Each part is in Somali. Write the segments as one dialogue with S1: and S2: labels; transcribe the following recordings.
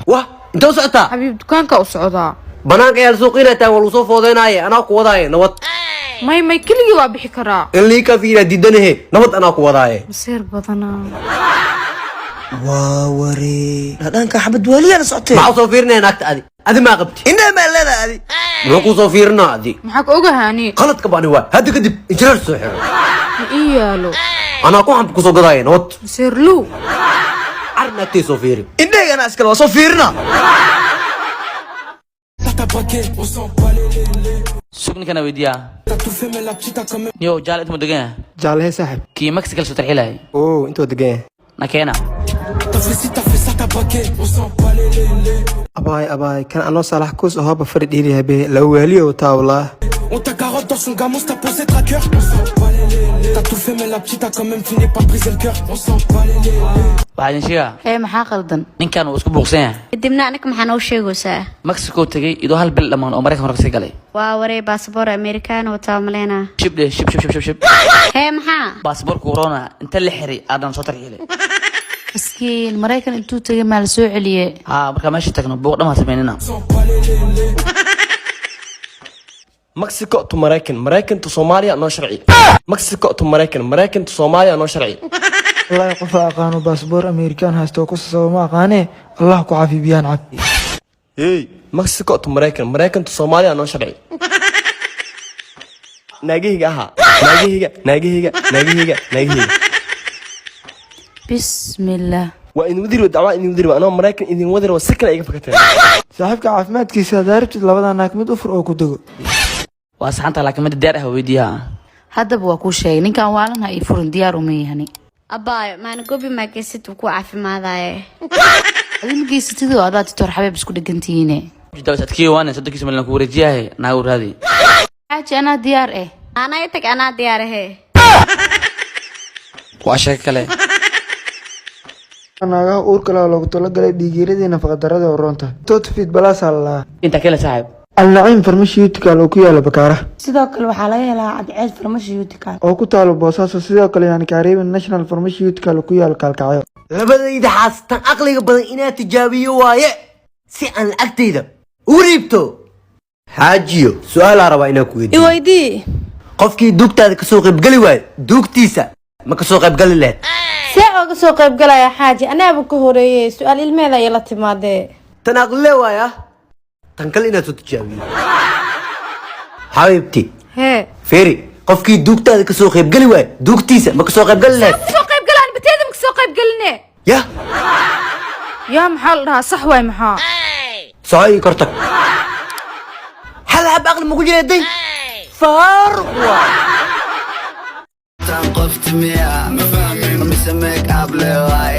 S1: واه انت وسعتها
S2: حبيب دكانك وسعودها
S1: بنانك يا سوقينا تا ولو فوديناي انا ku wadaay nabad
S2: may keligii waa bixi karaa
S1: اللي كفينا ديدنه nabad انا ku wadaay
S2: مسير بدنا
S3: واوري هذانك حبد ولي انا صوتي
S1: ما soo fiirnaa naagta adi ma qabti
S3: انما ما لنا ادي
S1: ما ku soo fiirnaa adi
S2: maxaa ka ogahaani
S1: qaladka baan waa hada kadib injineer soo xiro
S2: iyaalo
S1: ana ku xamb ku soo gadaay nabad
S2: مسير لو
S1: arnaagtay soo fiiri
S3: انما انا اسكل وصفيرنا
S4: سوقني كان ويديا يو جال انت مدقين
S5: جعلها ساحب
S4: كي مكسيكال سو ترحيلها
S5: اوه انت ودقين
S4: نكينا
S5: اباي كان انا صالح كوس اهو بفرد ايدي هبه لو ولي وتاولا
S6: On t'a carotte dans son gamin, t'as posé tracker. On s'en bat les lélés. T'as tout fait, mais la petite a quand même fini par briser le cœur. On s'en bat les lélés.
S4: بعدين شيء
S2: ee maxaa qaldan
S4: nin kan uu isku buuqsan
S7: kadibna anaka maxaa noo sheegaysaa
S4: Mexico tagay idoo hal bil dhamaan oo Mareykan horse galay
S7: waa waree baasaboor Amerikaan oo taamalena
S4: shib shib
S7: hee maxaa
S4: baasaboor corona inta la xiri aadan soo tarxiilay
S2: miskiin Mareykan intuu tagay maal soo celiyay
S4: ha marka meesha tagno buuq dhama sameynina
S5: مكسيكو تو مراكن تو صوماليا نو شرعي مكسيكو تو مراكن تو صوماليا نو شرعي
S8: الله يقف أقانو باسبور أمريكان هاستو قصة ما أقاني الله كعافي بيان عاد
S5: اي مكسيكو تو مراكن تو صوماليا نو شرعي ناجيها
S2: بسم الله
S5: وإن ودير ودعوة إن ودير وأنا مراكن إن ودير وسكن أيق فكتير
S8: صاحبك عافمات كيسا داربت لبدا ناك مد أفر أو كدقو
S4: waa saxanta laakiin mid deer ah weydiyaa
S2: haddaba waa ku sheegay ninkan waalan ha ii furin diyaar uma yahani
S7: abaayo maana gobi maageesid ku caafimaadaye
S2: adin geysatid oo adaa titor xabeeb isku dhagantiine
S4: jidawsadkii waan saddex milyan ku wareejiyahay naagu raadi
S2: xaaji anaa diyaar eh
S7: anaa tag anaa diyaarahe
S4: waa shay kale
S8: naagaha uurka leh loogu talagalay dhiigyadii nafaqadarrada oo roonta totfit balaas alla
S4: inta kale saaxiib
S8: alnaciim farmashiitikal oo ku yaala bakaara
S9: sidoo kale waxaa laga helaa cadceed farmashiitikal
S8: oo ku taalo boosaaso sidoo kale yani kaariiban national farmashiitikal oo ku yaala kaalkacyo
S1: labadayda xaastan aqliga badan inaad tijaabiyo waaye si aan lacagtayda u riibto xaajiyo su'aal rabaa inaan ku weydiiyo
S9: iweydii
S1: qofkii duugtaada ka soo qaybgali waayo duugtiisa ma ka soo qaybgali lahayd
S9: see ooga soo qayb galaya xaaji anaaba ka horeeyay su'aal ilmeeda ay la timaadee
S1: tan aqle waaya tan kale inaad soo tijaabiyo xabiibti
S2: hee
S1: feri qofkii duugtaada ka soo qaybgali waayo duugtiisa ma ka soo qaybgali lahayd
S2: soo qayb galaan bateeda ma soo qayb galine
S1: ya
S2: yaa maxaa la dhahaa sax waay maxaa
S1: soo kortag hal hab aqli ma ku jeeday faaruq waa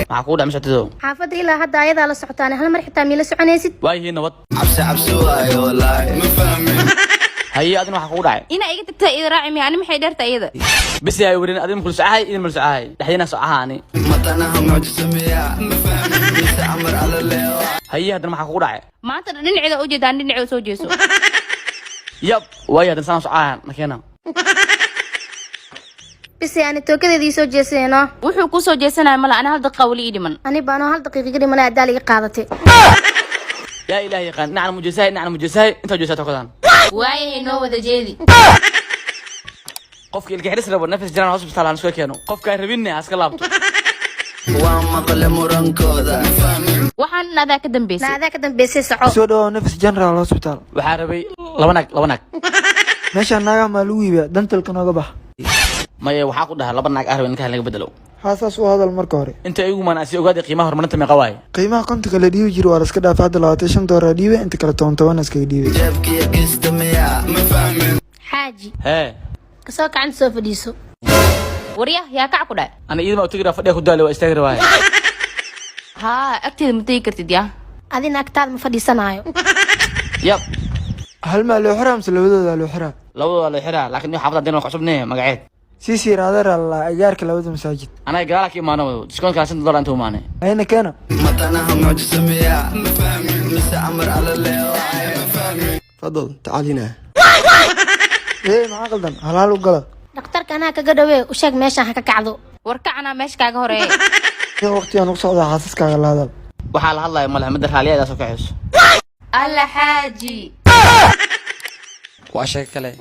S4: maxaa kuu dhacay socdo
S7: xaafadda ilaa hadda ayadaa la socotaan hal mar xitaa miila soconaysid
S4: waayi nabad haye adina waxa kugu dhacay
S2: ina iga tagtaa ida raaci miya ani maxay dheerta iyada
S4: bisi ay warin adin kul sacahay idin mal sacahay dhaxdina socahaani haye hadana maxaa kugu dhacay
S2: maanta dhinaceeda u jeedaan dhinaceeda soo jeeso
S4: yab waayi hadana saan socahan nakeena
S7: bisi ani tookadeedii soo jeesanayno
S2: wuxuu ku soo jeesanaya mala ana hal daqiiqa wali ii dhiman
S7: ani baano hal daqiiqo dhiman adaa laga qaadatay
S4: yaa ilaahi yaqaan nacna mujasahay inta jeesato kadan
S2: waayahay noo wada jeedi
S4: qofka ilka xiris rabo nafis jiraan hospital aan soo keeno qofka rabinna aska laabto
S2: waxaan adaa ka dambeysay
S7: naadaa ka dambeysay soco
S8: soo dhawo nafis general hospital
S4: waxaa rabay laba naag
S8: meesha naagaha maa lagu iibiya dantalka nooga bax
S4: maya waxaa ku dhahay laba naag arabay ninka laga bedelo
S8: haasaas u hadal marka hore
S4: inta igu maanaasi ogaaday qiimaha horumarinta meeqa waaye
S8: qiimaha kontonka la dhiibi jiro waa la iska dhaafay hadda $25 dhiibe inta kale 17 iskaga dhiibay
S7: xaaji
S4: hee
S7: kasoo kacanta soo fadhiiso
S2: warya yaa kac ku dhaay
S4: ana iidma u tagi fadhiya ku daalo waa istaagi rabaa
S2: haa agteeda ma tegi kartid yaa
S7: adina agtaada ma fadhiisanaayo
S4: yab
S8: hal maa loo xiraa mise labadooda loo xiraa
S4: labadooda la xiraa laakiin xaafadda hadii wax cusubnee magaceed
S8: سيسي رادر الله أجارك لود مساجد
S4: أنا قالك ما أنا ديسكون كان $100 أنتم معنا
S8: أين كان؟
S5: تفضل تعال هنا
S8: إيه ما قلدن هلال وقلد
S7: دكتور كان هكا قدوي وشاك ماشي هكا كعدو
S2: warkacana meesha kaaga horeeyay
S8: إيه وقتي أنا قصة حاسس كهذا
S4: waxaa la hadlayo malaha mid raaliyadaa soo kaxayso
S2: alla xaaji
S10: waa sheeg kale